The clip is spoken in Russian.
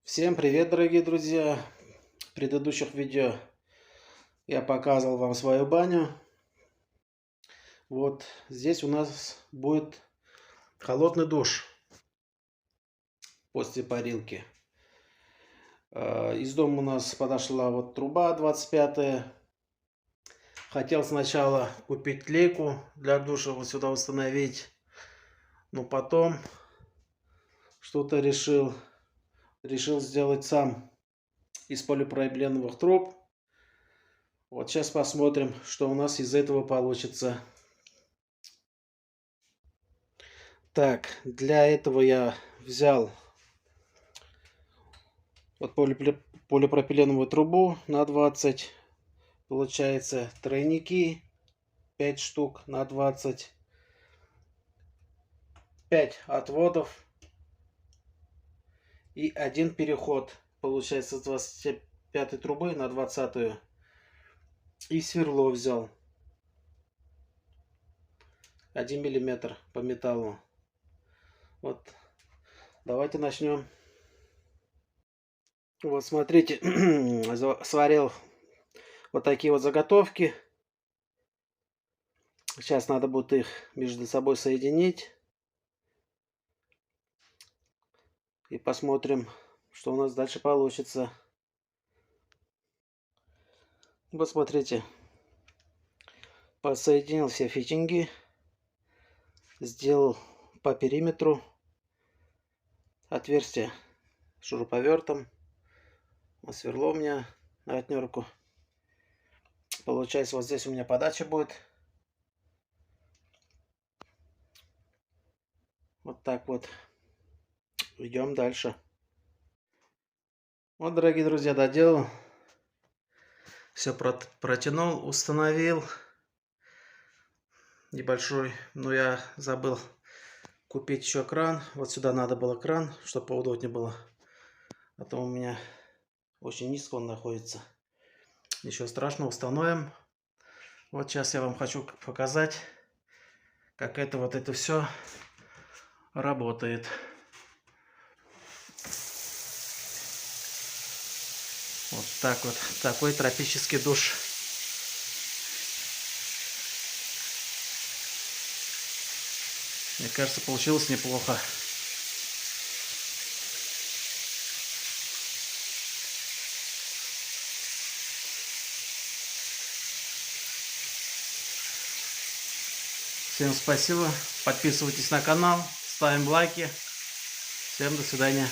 Всем привет, дорогие друзья! В предыдущих видео я показывал вам свою баню. Вот здесь у нас будет холодный душ после парилки. Из дома у нас подошла вот труба 25-я. Хотел сначала купить лейку для душа, вот сюда установить. Но потом что-то решил сделать сам из полипропиленовых труб. Вот сейчас посмотрим, что у нас из этого получится. Так, для этого я взял вот полипропиленовую трубу на 20. Получается тройники 5 штук на 20. 5 отводов и один переход. Получается с 25 трубы на 20. И сверло взял 1 миллиметр по металлу. Вот, давайте начнем. Вот смотрите, сварил вот такие вот заготовки. Сейчас надо будет их между собой соединить. И посмотрим, что у нас дальше получится. Вот смотрите, подсоединил все фитинги. Сделал по периметру отверстие шуруповертом. Сверло у меня на отнерку. Получается, вот здесь у меня подача будет. Вот так вот. Идем дальше. Вот, дорогие друзья, доделал. Все протянул, установил. Небольшой, но я забыл купить еще кран. Вот сюда надо было кран, чтобы поудобнее было. А то у меня очень низко он находится. Ничего страшного, установим. Вот сейчас я вам хочу показать, как это все работает. Вот так вот, такой тропический душ. Мне кажется, получилось неплохо. Всем спасибо. Подписывайтесь на канал, ставим лайки. Всем до свидания.